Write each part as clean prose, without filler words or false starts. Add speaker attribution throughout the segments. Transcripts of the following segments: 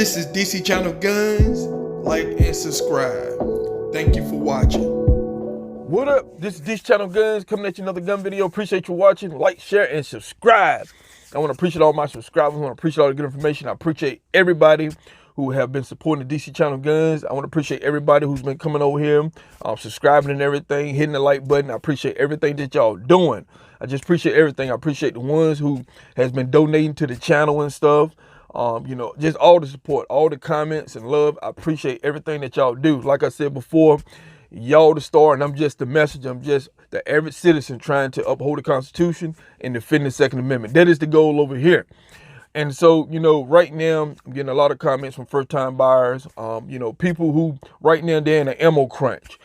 Speaker 1: This is DC Channel Guns. Like and subscribe. Thank you for watching.
Speaker 2: What up? This is DC Channel Guns coming at you another gun video. Appreciate you watching. Like, share, and subscribe. I want to appreciate all my subscribers. I want to appreciate all the good information. I appreciate everybody who have been supporting the DC Channel Guns. I want to appreciate everybody who's been coming over here, subscribing and everything, hitting the like button. I appreciate everything that y'all doing. I just appreciate everything. I appreciate the ones who has been donating to the channel and stuff. Just all the support, all the comments and love. I appreciate everything that y'all do. Like I said before, y'all the star and I'm just the messenger. I'm just the average citizen trying to uphold the Constitution and defend the Second Amendment. That is the goal over here. And so, right now I'm getting a lot of comments from first-time buyers, people who right now they're in an ammo crunch.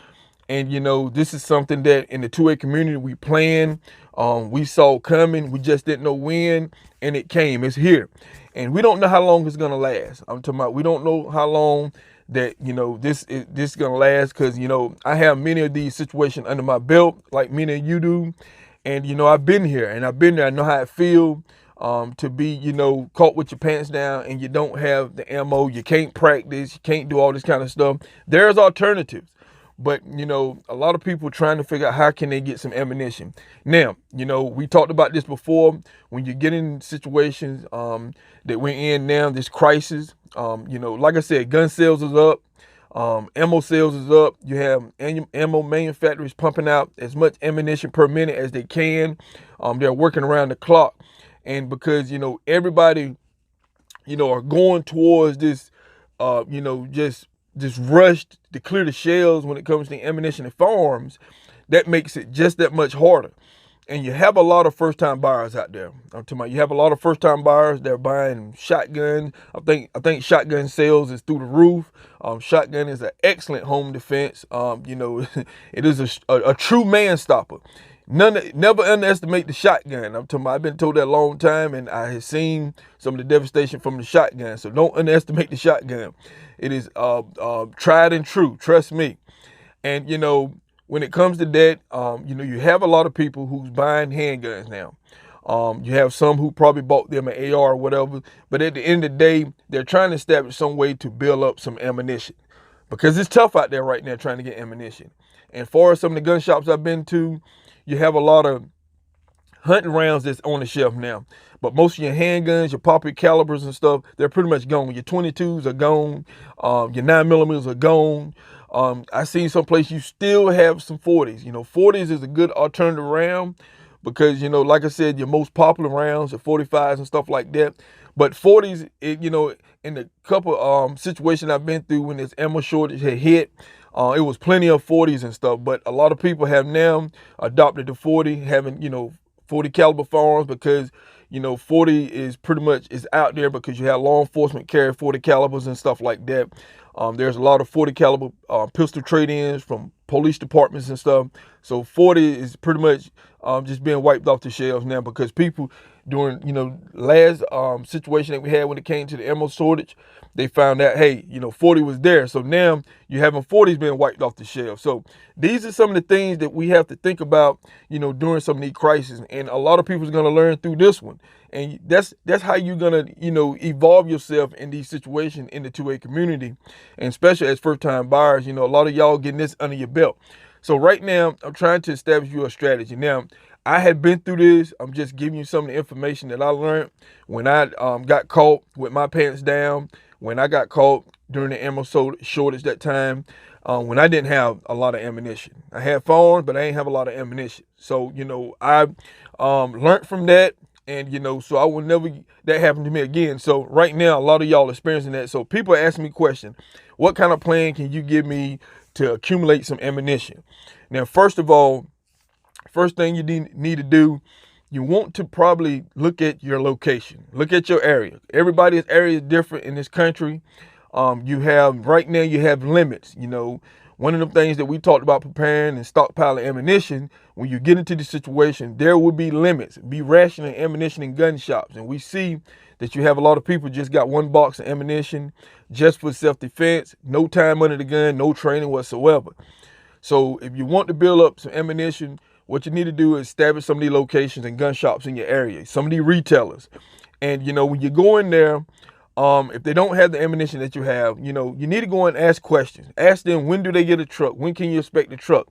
Speaker 2: And, this is something that in the 2A community we planned, we saw coming, we just didn't know when, and it came, it's here. And we don't know how long it's gonna last. I'm talking about, we don't know how long that, this is gonna last, because, I have many of these situations under my belt, like many of you do. And, I've been here, and I've been there, I know how it feels. To be, caught with your pants down and you don't have the ammo, you can't practice, you can't do all this kind of stuff. There's alternatives. But, a lot of people trying to figure out how can they get some ammunition. Now, we talked about this before. When you get in situations that we're in now, this crisis, like I said, gun sales is up. Ammo sales is up. You have ammo manufacturers pumping out as much ammunition per minute as they can. They're working around the clock. And because, everybody, are going towards this, just rush to clear the shelves when it comes to ammunition and firearms, that makes it just that much harder. And you have a lot of first-time buyers out there. I'm talking about, you have a lot of first-time buyers. They're buying shotguns. I think shotgun sales is through the roof. Shotgun is an excellent home defense. It is a true man stopper. Never underestimate the shotgun. I'm talking about, I've been told that a long time, and I have seen some of the devastation from the shotgun. So don't underestimate the shotgun. It is tried and true. Trust me. And when it comes to that, you have a lot of people who's buying handguns now. You have some who probably bought them an AR or whatever. But at the end of the day, they're trying to establish some way to build up some ammunition, because it's tough out there right now trying to get ammunition. And for some of the gun shops I've been to, you have a lot of hunting rounds that's on the shelf now. But most of your handguns, your popular calibers and stuff, they're pretty much gone. Your 22s are gone. Your 9mm are gone. I seen someplace you still have some 40s. 40s is a good alternative round because, like I said, your most popular rounds are 45s and stuff like that. But 40s, in the couple situations I've been through when this ammo shortage had hit, it was plenty of 40s and stuff, but a lot of people have now adopted the 40, having, 40 caliber firearms, because, 40 is pretty much is out there because you have law enforcement carry 40 calibers and stuff like that. There's a lot of 40 caliber pistol trade-ins from police departments and stuff. So 40 is pretty much just being wiped off the shelves now, because people during, last situation that we had when it came to the ammo shortage, they found out, hey, 40 was there. So now you're having 40s being wiped off the shelf. So these are some of the things that we have to think about, during some of these crises. And a lot of people are going to learn through this one. And that's how you're going to, evolve yourself in these situations in the 2A community. And especially as first-time buyers, a lot of y'all getting this under your belt. So right now, I'm trying to establish you a strategy. Now, I had been through this. I'm just giving you some of the information that I learned when I got caught with my pants down, when I got caught during the ammo shortage that time, when I didn't have a lot of ammunition. I had firearms, but I didn't have a lot of ammunition. So, I learned from that. And, so I will never, that happen to me again. So right now, a lot of y'all experiencing that. So people are asking me questions. What kind of plan can you give me to accumulate some ammunition? Now, first of all, first thing you need to do, you want to probably look at your location. Look at your area. Everybody's area is different in this country. Right now you have limits. One of the things that we talked about preparing and stockpiling ammunition, when you get into the situation, there will be limits. Be rationing ammunition in gun shops. And we see that you have a lot of people just got one box of ammunition just for self-defense, no time under the gun, no training whatsoever. So if you want to build up some ammunition, what you need to do is establish some of these locations and gun shops in your area, some of these retailers. And, when you go in there, If they don't have the ammunition that you have, you need to go and ask questions. Ask them, when do they get a truck? When can you expect the truck?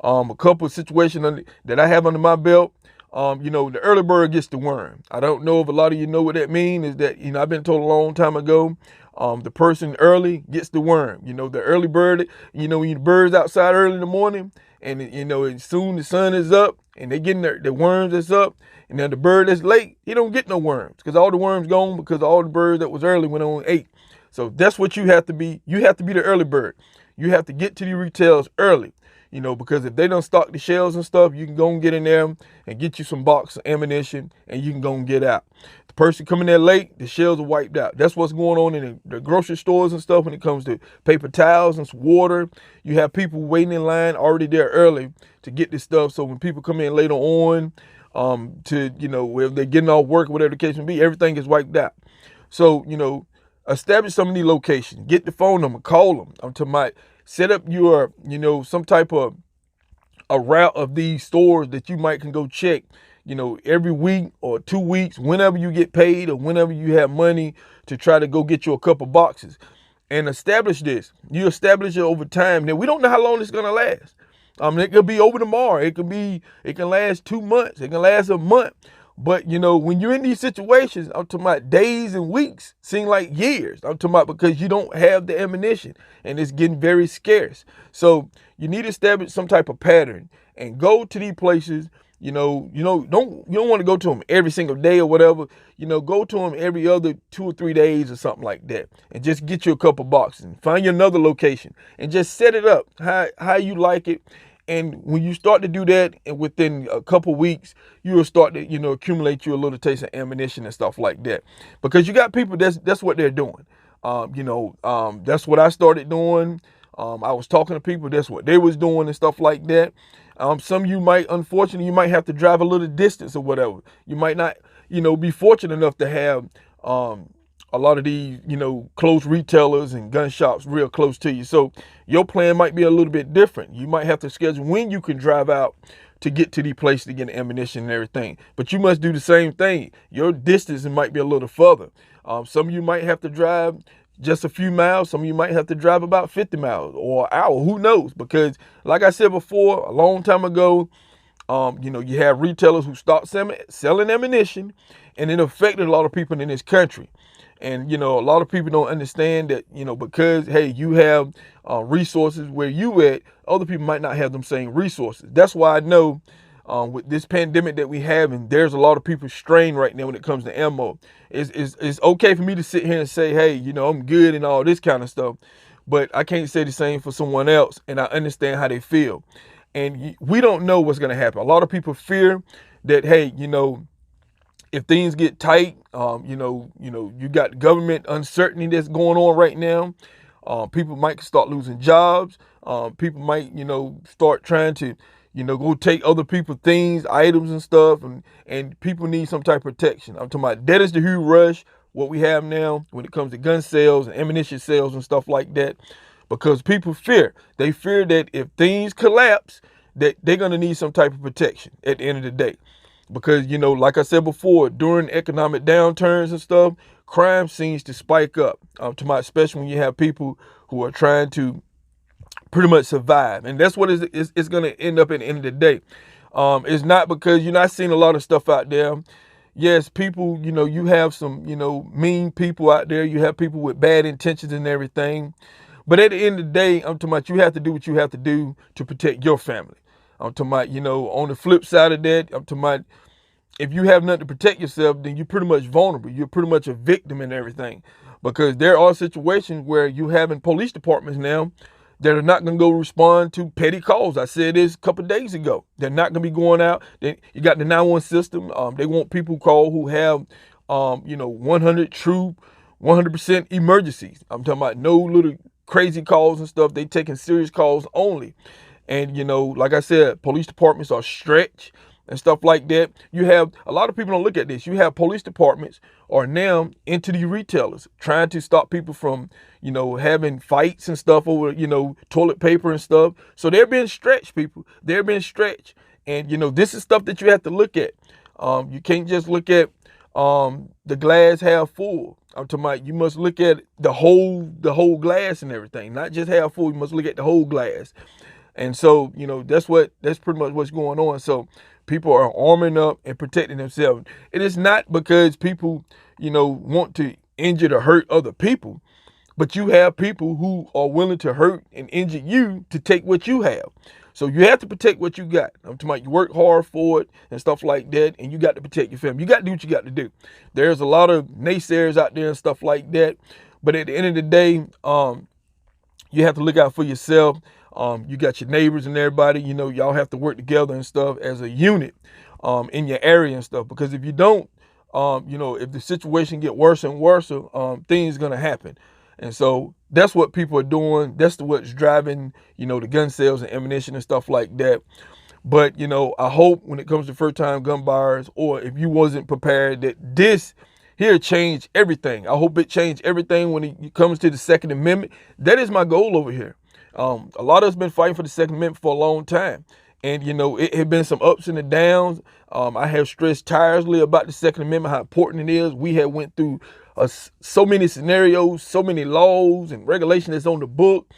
Speaker 2: A couple of situations that I have under my belt, the early bird gets the worm. I don't know if a lot of you know what that means. Is that, I've been told a long time ago, the person early gets the worm. The early bird, when the bird's outside early in the morning, and as soon the sun is up and they getting the worms that's up, and then the bird that's late, he don't get no worms because all the worms gone because all the birds that was early went on and ate. So that's what you have to be. You have to be the early bird. You have to get to the retails early. Because if they don't stock the shelves and stuff, you can go and get in there and get you some box of ammunition, and you can go and get out. The person coming there late, the shelves are wiped out. That's what's going on in the grocery stores and stuff when it comes to paper towels and water. You have people waiting in line already there early to get this stuff. So when people come in later on, where they're getting off work, whatever the case may be, everything is wiped out. So, establish some of these locations. Get the phone number, call them. I'm talking about set up your, some type of a route of these stores that you can go check, every week or 2 weeks, whenever you get paid or whenever you have money to try to go get you a couple boxes and establish this. You establish it over time. Now, we don't know how long it's going to last. It could be over tomorrow. It can last 2 months. It can last a month. But, when you're in these situations, I'm talking about days and weeks, seem like years. I'm talking about because you don't have the ammunition and it's getting very scarce. So you need to establish some type of pattern and go to these places. You don't want to go to them every single day or whatever. Go to them every other 2 or 3 days or something like that, and just get you a couple boxes and find you another location and just set it up how you like it. And when you start to do that, and within a couple weeks, you will start to, accumulate you a little taste of ammunition and stuff like that. Because you got people, that's what they're doing. That's what I started doing. I was talking to people, that's what they was doing and stuff like that. Some of you unfortunately, you might have to drive a little distance or whatever. You might not, be fortunate enough to have a lot of these, close retailers and gun shops real close to you. So your plan might be a little bit different. You might have to schedule when you can drive out to get to the place to get ammunition and everything. But you must do the same thing. Your distance might be a little further. Some of you might have to drive just a few miles. Some of you might have to drive about 50 miles or an hour. Who knows? Because like I said before, a long time ago, you have retailers who stopped selling ammunition, and it affected a lot of people in this country. And, a lot of people don't understand that, because, hey, you have resources where you at, other people might not have them same resources. That's why I know with this pandemic that we have, and there's a lot of people strained right now when it comes to ammo. It's okay for me to sit here and say, hey, I'm good and all this kind of stuff, but I can't say the same for someone else, and I understand how they feel. And we don't know what's going to happen. A lot of people fear that, hey, if things get tight, you got government uncertainty that's going on right now. People might start losing jobs. People might, start trying to, go take other people's things, items and stuff, and people need some type of protection. I'm talking about that is the huge rush, what we have now when it comes to gun sales and ammunition sales and stuff like that, because people fear. They fear that if things collapse, that they're going to need some type of protection at the end of the day. Because, like I said before, during economic downturns and stuff, crime seems to spike up, especially when you have people who are trying to pretty much survive. And that's what it's going to end up at the end of the day. It's not because you're not seeing a lot of stuff out there. Yes, people, you have some, mean people out there. You have people with bad intentions and everything. But at the end of the day, I'm talking about you have to do what you have to do to protect your family. I'm talking about, on the flip side of that, I'm talking about if you have nothing to protect yourself, then you're pretty much vulnerable. You're pretty much a victim and everything. Because there are situations where you have in police departments now that are not going to go respond to petty calls. I said this a couple of days ago. They're not going to be going out. You got the 911 system. They want people call who have, 100 true, 100% emergencies. I'm talking about no little crazy calls and stuff. They taking serious calls only. And, like I said, police departments are stretched and stuff like that. You have a lot of people don't look at this. You have police departments are now into the retailers trying to stop people from, having fights and stuff over, toilet paper and stuff. So they're being stretched, people. They're being stretched. And, this is stuff that you have to look at. You can't just look at, the glass half full. I'm talking about you must look at the whole glass and everything, not just half full. You must look at the whole glass. And so, that's pretty much what's going on. So people are arming up and protecting themselves. It is not because people, want to injure or hurt other people, but you have people who are willing to hurt and injure you to take what you have. So you have to protect what you got. I'm talking about you work hard for it and stuff like that, and you got to protect your family. You got to do what you got to do. There's a lot of naysayers out there and stuff like that, but at the end of the day, you have to look out for yourself. You got your neighbors and everybody, y'all have to work together and stuff as a unit in your area and stuff. Because if you don't, if the situation get worse and worse, things going to happen. And so that's what people are doing. That's what's driving, the gun sales and ammunition and stuff like that. But, I hope when it comes to first time gun buyers, or if you wasn't prepared, that this here changed everything. I hope it changed everything when it comes to the Second Amendment. That is my goal over here. A lot of us been fighting for the Second Amendment for a long time. And, it had been some ups and the downs. I have stressed tirelessly about the Second Amendment, how important it is. We have went through so many scenarios, so many laws and regulations that's on the book.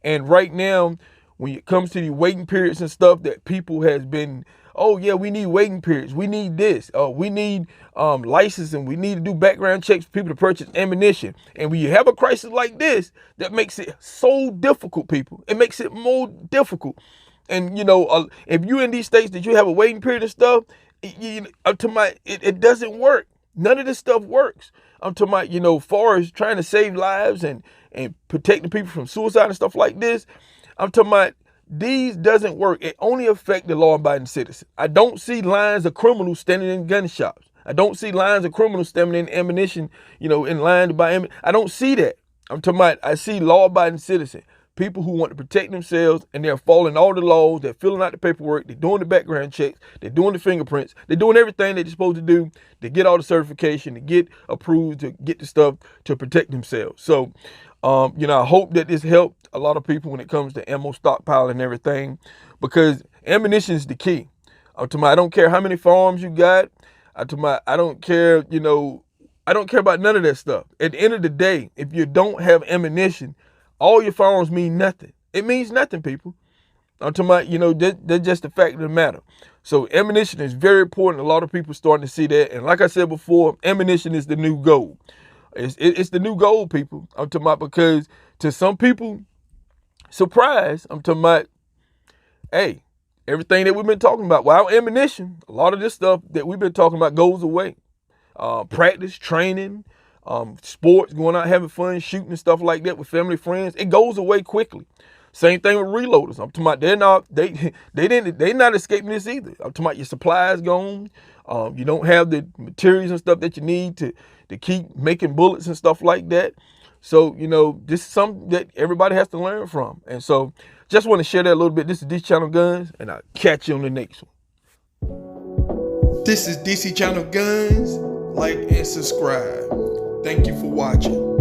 Speaker 2: And right now, when it comes to the waiting periods and stuff that people has been, oh yeah, we need waiting periods. We need this. We need licensing. We need to do background checks for people to purchase ammunition. And when you have a crisis like this, that makes it so difficult, people. It makes it more difficult. And, if you're in these states that you have a waiting period and stuff, it doesn't work. None of this stuff works. I'm talking about, far as trying to save lives and protecting people from suicide and stuff like this. I'm talking about these doesn't work. It only affects the law-abiding citizen. I don't see lines of criminals standing in gun shops. I don't see lines of criminals standing in ammunition, in line to buy ammunition. I don't see that. I'm talking about I see law-abiding citizens. People who want to protect themselves, and they're following all the laws. They're filling out the paperwork. They're doing the background checks. They're doing the fingerprints. They're doing everything they're supposed to do to get all the certification, to get approved, to get the stuff to protect themselves. So, I hope that this helped a lot of people when it comes to ammo stockpiling and everything, because ammunition is the key. I'm talking about, I don't care how many firearms you got. I'm talking about, I don't care, I don't care about none of that stuff. At the end of the day, if you don't have ammunition, all your firearms mean nothing. It means nothing, people. I'm talking about, that's just the fact of the matter. So ammunition is very important. A lot of people starting to see that. And like I said before, ammunition is the new gold. It's the new gold, people. I'm talking about, because to some people, surprise, I'm talking about, hey, everything that we've been talking about, without ammunition, a lot of this stuff that we've been talking about goes away. Practice, training, sports, going out having fun, shooting and stuff like that with family, friends, it goes away quickly. Same thing with reloaders. I'm talking about they're not escaping this either. I'm talking about your supplies gone. You don't have the materials and stuff that you need to keep making bullets and stuff like that. So, this is something that everybody has to learn from. And so just want to share that a little bit. This is DC Channel Guns, and I'll catch you on the next one.
Speaker 1: This is DC Channel Guns. Like and subscribe. Thank you for watching.